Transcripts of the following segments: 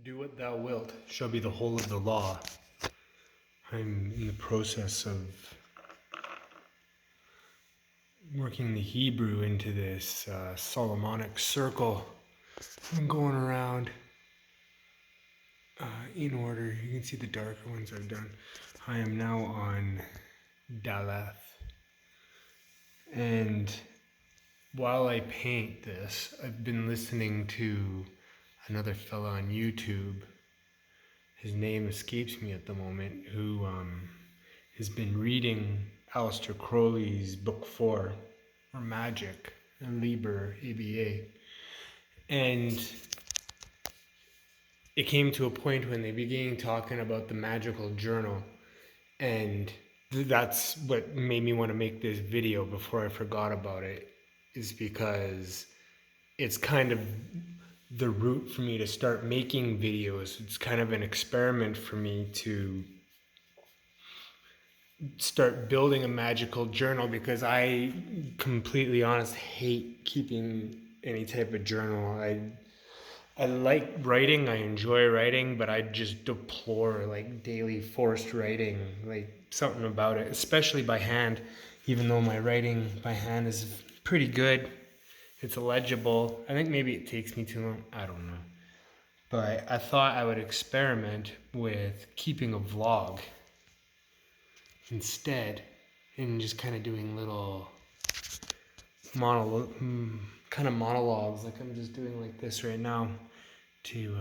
Do what thou wilt shall be the whole of the law. I'm in the process of working the Hebrew into this Solomonic circle. I'm going around in order. You can see the darker ones I've done. I am now on Daleth. And while I paint this, I've been listening to another fella on YouTube. His name escapes me at the moment, who has been reading Aleister Crowley's book 4, or Magic, Liber ABA. And it came to a point when they began talking about the magical journal, and that's what made me want to make this video before I forgot about it, is because it's kind of the route for me to start making videos. It's kind of an experiment for me to start building a magical journal, because I, completely honest, hate keeping any type of journal. I like writing, I enjoy writing, but I just deplore like daily forced writing, like something about it, especially by hand, even though my writing by hand is pretty good. It's illegible. I think maybe it takes me too long. I don't know. But I thought I would experiment with keeping a vlog instead, and just kind of doing little monologues, like I'm just doing like this right now, to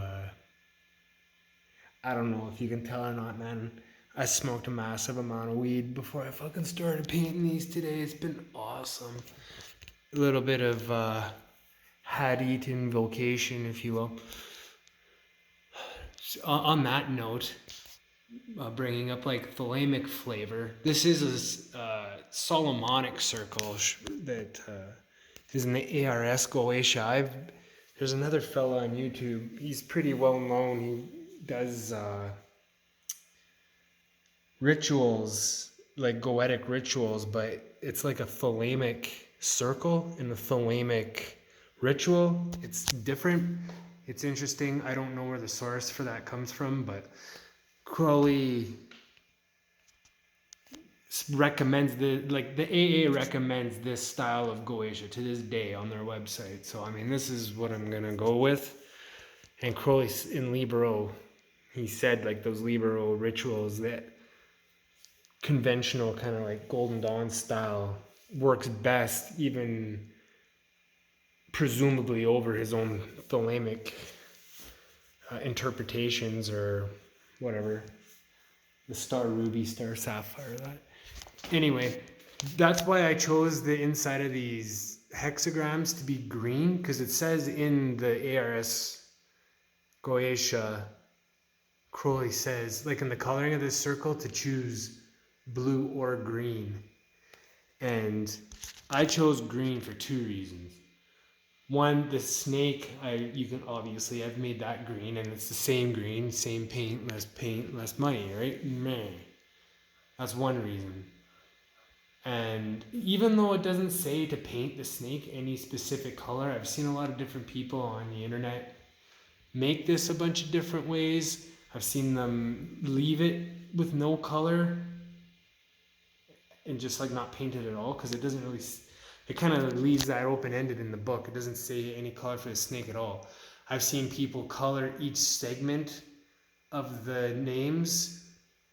I don't know if you can tell or not, man. I smoked a massive amount of weed before I fucking started painting these today. It's been awesome. A little bit of Hadith invocation, if you will. So, on that note, bringing up like thalamic flavor, this is a Solomonic circle that is in the ARS Goetia. There's another fella on YouTube. He's pretty well known. He does rituals, like goetic rituals, but it's like a thalamic circle in a thalamic ritual. It's different. It's interesting. I don't know where the source for that comes from, but Crowley recommends the AA recommends this style of Goetia to this day on their website. So I mean, this is what I'm gonna go with. And Crowley in Liber ABA, he said like those Liber ABA rituals, that conventional kind of like Golden Dawn style works best, even presumably over his own thalamic interpretations, or whatever, the star ruby, star sapphire, that. Anyway, that's why I chose the inside of these hexagrams to be green, because it says in the ARS Goetia, Crowley says, like in the coloring of this circle, to choose blue or green. And I chose green for two reasons. One, the snake, I've made that green, and it's the same green, same paint, less money, right? Man, that's one reason. And even though it doesn't say to paint the snake any specific color, I've seen a lot of different people on the internet make this a bunch of different ways. I've seen them leave it with no color and just like not paint it at all, because it doesn't really, it kind of leaves that open-ended in the book. It doesn't say any color for the snake at all. I've seen people color each segment of the names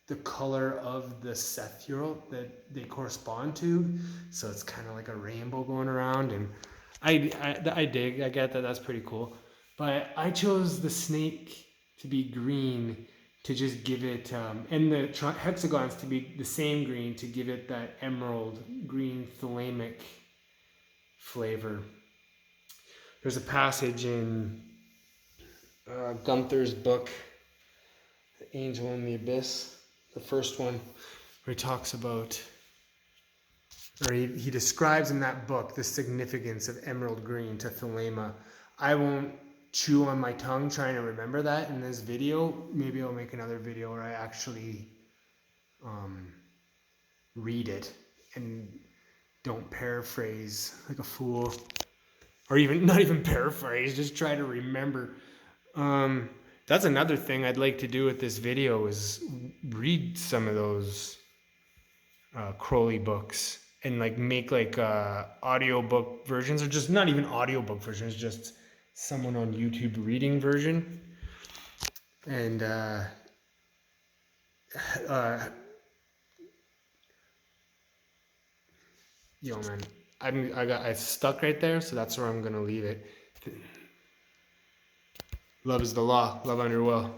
the color of the Sethurot that they correspond to, so it's kind of like a rainbow going around. And I get that, that's pretty cool. But I chose the snake to be green, to just give it, and the hexagons to be the same green, to give it that emerald green thalamic flavor. There's a passage in Gunther's book, The Angel in the Abyss, the first one, where he talks about, or he describes in that book the significance of emerald green to thalama. I won't chew on my tongue trying to remember that in this video. Maybe I'll make another video where I actually read it and don't paraphrase like a fool, or even not even paraphrase, just try to remember. That's another thing I'd like to do with this video is read some of those Crowley books and like make like audiobook versions, or just not even audiobook versions, just someone on YouTube reading version. And yo man, I stuck right there, so that's where I'm gonna leave it. Love is the law. Love on your will.